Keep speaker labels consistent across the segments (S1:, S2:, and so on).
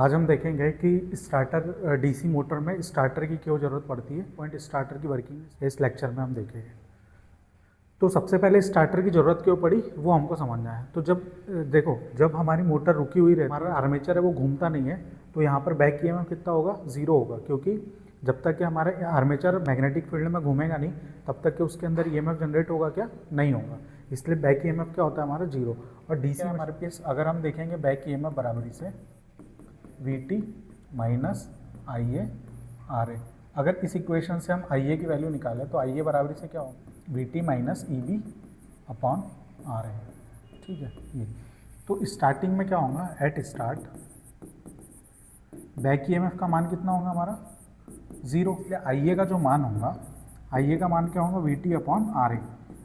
S1: आज हम देखेंगे कि स्टार्टर डीसी मोटर में स्टार्टर की क्यों ज़रूरत पड़ती है। पॉइंट स्टार्टर की वर्किंग इस लेक्चर में हम देखेंगे। तो सबसे पहले स्टार्टर की ज़रूरत क्यों पड़ी वो हमको समझना है। तो जब हमारी मोटर रुकी हुई रहती है, हमारा आर्मेचर है वो घूमता नहीं है, तो यहाँ पर बैक ईएमएफ कितना होगा, ज़ीरो होगा। क्योंकि जब तक कि हमारे आर्मेचर मैग्नेटिक फील्ड में घूमेगा नहीं तब तक कि उसके अंदर ईएमएफ जनरेट होगा क्या, नहीं होगा। इसलिए बैक ईएमएफ क्या होता है हमारा, जीरो। और डीसी हमारे पास अगर हम देखेंगे बैक ईएमएफ बराबरी से Vt माइनस IA RA। अगर इस इक्वेशन से हम IA की वैल्यू निकालें तो IA बराबरी से क्या होगा, Vt minus EB upon RA। ठीक है, ये तो स्टार्टिंग में क्या होगा, एट स्टार्ट बैक ईएमएफ का मान कितना होगा हमारा, ज़ीरो। इसलिए IA का जो मान होगा, IA का मान क्या होगा, Vt अपॉन RA।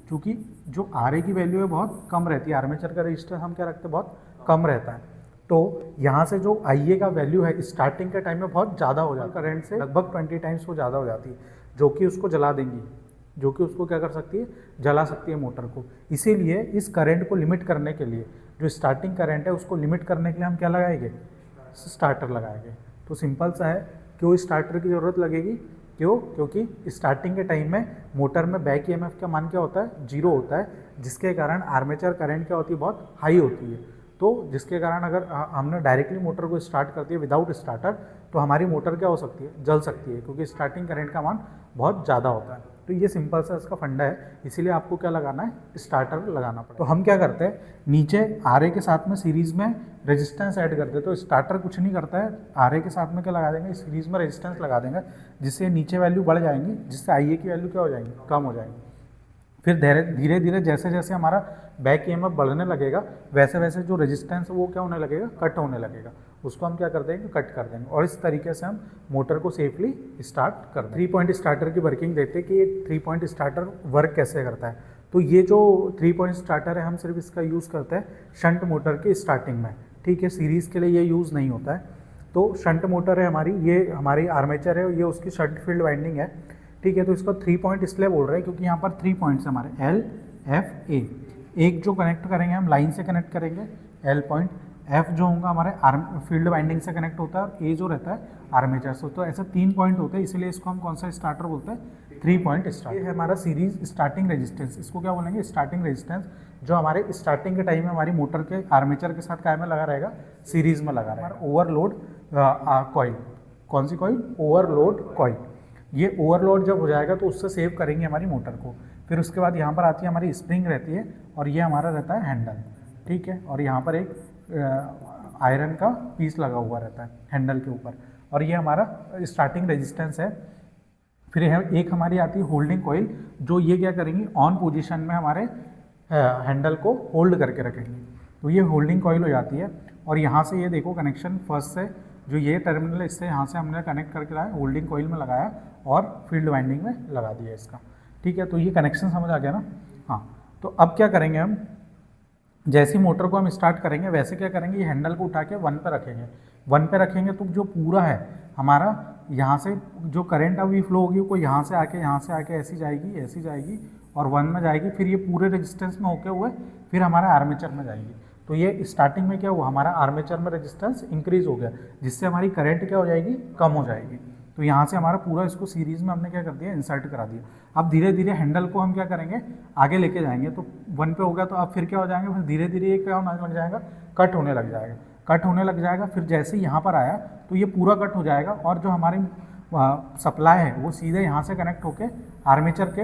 S1: चूँकि जो RA की वैल्यू है बहुत कम रहती है, आर्मेचर का रजिस्टेंस हम क्या रखते हैं, बहुत कम रहता है। तो यहाँ से जो IA का वैल्यू है स्टार्टिंग के टाइम में बहुत ज़्यादा हो जाता है, करंट से लगभग 20 टाइम्स वो ज़्यादा हो जाती है, जो कि उसको जला देंगी, जो कि उसको क्या कर सकती है, जला सकती है मोटर को। इसीलिए इस करंट को लिमिट करने के लिए, जो स्टार्टिंग करंट है उसको लिमिट करने के लिए हम क्या लगाएंगे, स्टार्टर लगाएंगे। तो सिंपल सा है, क्यों स्टार्टर की ज़रूरत लगेगी, क्यों, क्योंकि स्टार्टिंग के टाइम में मोटर में बैक ईएमएफ का मान क्या होता है, जीरो होता है, जिसके कारण आर्मेचर करंट क्या होती है, बहुत हाई होती है। तो जिसके कारण अगर हमने डायरेक्टली मोटर को स्टार्ट कर दिया विदाउट स्टार्टर तो हमारी मोटर क्या हो सकती है, जल सकती है, क्योंकि स्टार्टिंग करंट का मान बहुत ज़्यादा होता है। तो ये सिंपल सा इसका फंडा है, इसीलिए आपको क्या लगाना है, स्टार्टर लगाना पड़ेगा। तो हम क्या करते हैं, नीचे RA के साथ में सीरीज़ में रेजिस्टेंस ऐड करते हैं। तो स्टार्टर कुछ नहीं करता है, RA के साथ में क्या लगा देंगे, सीरीज़ में रेजिस्टेंस लगा देंगे, जिससे नीचे वैल्यू बढ़ जाएंगी, जिससे IA की वैल्यू क्या हो जाएंगी, कम हो जाएंगी। फिर धीरे धीरे जैसे जैसे हमारा बैक ईएमएफ बढ़ने लगेगा वैसे वैसे जो रेजिस्टेंस वो क्या होने लगेगा, कट होने लगेगा, उसको हम क्या कर देंगे, कट कर देंगे। और इस तरीके से हम मोटर को सेफली स्टार्ट कर देंगे। 3 पॉइंट स्टार्टर की वर्किंग देखते हैं कि ये 3 पॉइंट स्टार्टर वर्क कैसे करता है। तो ये जो 3 पॉइंट स्टार्टर है हम सिर्फ इसका यूज़ करते हैं शंट मोटर की स्टार्टिंग में, ठीक है, सीरीज़ के लिए ये यूज़ नहीं होता है। तो शंट मोटर है हमारी, ये हमारी आर्मेचर है, ये उसकी शंट फील्ड वाइंडिंग है, ठीक है। तो इसको 3 पॉइंट इसलिए बोल रहे हैं क्योंकि यहाँ पर 3 पॉइंट्स हमारे L, F, A। एक जो कनेक्ट करेंगे हम लाइन से कनेक्ट करेंगे L पॉइंट, F जो होगा हमारे फील्ड वाइंडिंग से कनेक्ट होता है, और A जो रहता है आर्मेचर से। तो ऐसे 3 पॉइंट होते हैं, इसलिए इसको हम कौन सा स्टार्टर बोलते हैं, 3 पॉइंट स्टार्टर। ये है हमारा सीरीज स्टार्टिंग रेजिस्टेंस, इसको क्या बोलेंगे, स्टार्टिंग रेजिस्टेंस, जो हमारे स्टार्टिंग के टाइम में हमारी मोटर के आर्मेचर के साथ क्या में लगा रहेगा, सीरीज में लगा रहेगा। ओवरलोड कॉइल, कौन सी कॉइल, ओवरलोड कॉइल। ये ओवरलोड जब हो जाएगा तो उससे सेव करेंगे हमारी मोटर को। फिर उसके बाद यहाँ पर आती है हमारी स्प्रिंग रहती है, और ये हमारा रहता है हैंडल, ठीक है। और यहाँ पर एक आयरन का पीस लगा हुआ रहता है हैंडल के ऊपर, और ये हमारा स्टार्टिंग रेजिस्टेंस है। फिर एक हमारी आती है होल्डिंग कॉइल, जो ये क्या करेंगी, ऑन पोजीशन में हमारे हैंडल को होल्ड करके रखेंगे। तो ये होल्डिंग कॉइल हो जाती है। और यहाँ से ये देखो कनेक्शन फर्स्ट से जो ये टर्मिनल है, इससे यहाँ से हमने कनेक्ट करके लाया, होल्डिंग कॉइल में लगाया और फील्ड वाइंडिंग में लगा दिया इसका, ठीक है। तो ये कनेक्शन समझ आ गया ना। हाँ, तो अब क्या करेंगे हम, जैसी मोटर को हम स्टार्ट करेंगे वैसे क्या करेंगे, ये हैंडल को उठा के 1 पे रखेंगे। 1 पे रखेंगे तो जो पूरा है हमारा, यहाँ से जो करंट अभी फ्लो होगी वो यहाँ से आके ऐसी जाएगी और 1 में जाएगी, फिर ये पूरे रेजिस्टेंस में होके हुए फिर हमारा आर्मेचर में जाएगी। तो ये स्टार्टिंग में क्या हुआ, हमारा आर्मेचर में रेजिस्टेंस इंक्रीज हो गया, जिससे हमारी करंट क्या हो जाएगी, कम हो जाएगी। तो यहाँ से हमारा पूरा इसको सीरीज़ में हमने क्या कर दिया, इंसर्ट करा दिया। अब धीरे धीरे हैंडल को हम क्या करेंगे, आगे लेके जाएंगे। तो 1 पे हो गया, तो अब फिर क्या हो जाएंगे, फिर धीरे धीरे ये क्या होने लग जाएगा, कट होने लग जाएगा। फिर जैसे यहाँ पर आया तो ये पूरा कट हो जाएगा, और जो हमारी सप्लाई है वो सीधे यहाँ से कनेक्ट होके आर्मेचर के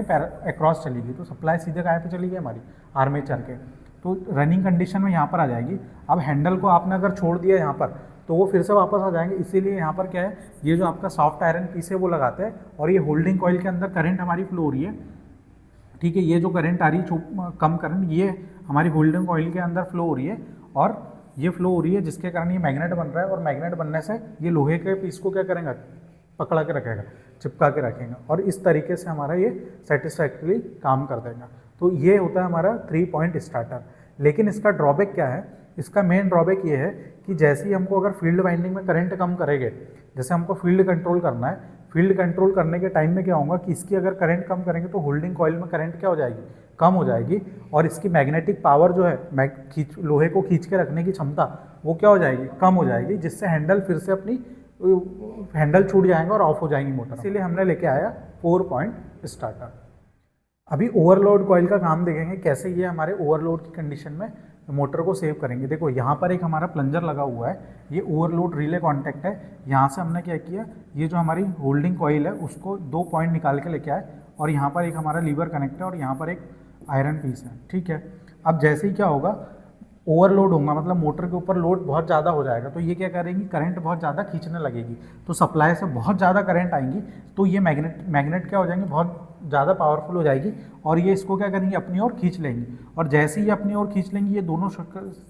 S1: अक्रॉस चलेगी। तो सप्लाई सीधे कहाँ पे चली गई, हमारी आर्मेचर के। तो रनिंग कंडीशन में यहाँ पर आ जाएगी। अब हैंडल को आपने अगर छोड़ दिया यहाँ पर तो वो फिर से वापस आ जाएंगे, इसीलिए यहाँ पर क्या है, ये जो आपका सॉफ्ट आयरन पीस है वो लगाते हैं, और ये होल्डिंग कॉइल के अंदर करंट हमारी फ्लो हो रही है, ठीक है। ये जो करंट आ रही है कम करंट, ये हमारी होल्डिंग कॉइल के अंदर फ्लो हो रही है, और ये फ्लो हो रही है जिसके कारण ये मैग्नेट बन रहा है, और मैग्नेट बनने से ये लोहे के पीस को क्या करेंगे, पकड़ा के रखेगा, चिपका के रखेंगे, और इस तरीके से हमारा ये सेटिस्फैक्टरली काम कर देगा। तो ये होता है हमारा 3 पॉइंट स्टार्टर। लेकिन इसका ड्रॉबैक क्या है, इसका मेन ड्रॉबैक ये है कि जैसे ही हमको अगर फील्ड वाइंडिंग में करंट कम करेंगे, जैसे हमको फील्ड कंट्रोल करना है, फील्ड कंट्रोल करने के टाइम में क्या होगा कि इसकी अगर करंट कम करेंगे तो होल्डिंग कॉइल में करंट क्या हो जाएगी, कम हो जाएगी, और इसकी मैग्नेटिक पावर जो है लोहे को खींच के रखने की क्षमता वो क्या हो जाएगी, कम हो जाएगी, जिससे हैंडल फिर से अपनी हैंडल छूट जाएंगे और ऑफ हो जाएंगी मोटर। इसीलिए हमने लेके आया 4 पॉइंट स्टार्टर। अभी ओवरलोड कॉइल का काम देखेंगे कैसे ये हमारे ओवरलोड की कंडीशन में मोटर को सेव करेंगे। देखो यहाँ पर एक हमारा प्लंजर लगा हुआ है, ये ओवरलोड रिले कॉन्टैक्ट है। यहाँ से हमने क्या किया, ये जो हमारी होल्डिंग कॉइल है उसको 2 पॉइंट निकाल के लेके आए और यहाँ पर एक हमारा लीवर कनेक्ट है और यहाँ पर एक आयरन पीस है, ठीक है। अब जैसे ही क्या होगा, ओवरलोड होगा, मतलब मोटर के ऊपर लोड बहुत ज़्यादा हो जाएगा, तो ये क्या करेंगी, करंट बहुत ज़्यादा खींचने लगेगी, तो सप्लाई से बहुत ज़्यादा करंट आएंगी, तो ये मैग्नेट क्या हो जाएंगी, बहुत ज़्यादा पावरफुल हो जाएगी और ये इसको क्या करेंगी, अपनी ओर खींच लेंगी। और जैसे ही अपनी ओर खींच लेंगी, ये दोनों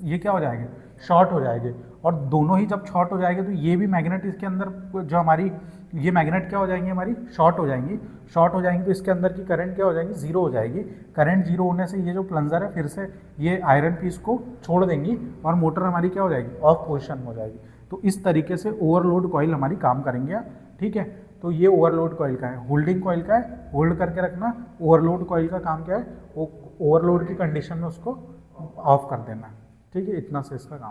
S1: ये क्या हो जाएंगे, शॉर्ट हो जाएंगे। और दोनों ही जब शॉर्ट हो जाएंगे तो ये भी मैग्नेट इसके अंदर जो हमारी ये मैग्नेट क्या हो जाएंगी, हमारी शॉर्ट हो जाएंगी। शॉर्ट हो जाएंगी तो इसके अंदर की करंट क्या हो जाएगी, जीरो हो जाएगी। करंट जीरो होने से ये जो प्लंजर है फिर से ये आयरन पीस को छोड़ देंगी और मोटर हमारी क्या हो जाएगी, ऑफ पोजिशन हो जाएगी। तो इस तरीके से ओवरलोड कॉइल हमारी काम करेंगे, ठीक है। तो ये ओवरलोड कॉइल का है। होल्डिंग कॉइल का है, होल्ड करके रखना। ओवरलोड कॉइल का काम क्या है, वो ओवरलोड की कंडीशन में उसको ऑफ कर देना, ठीक है। इतना से इसका काम।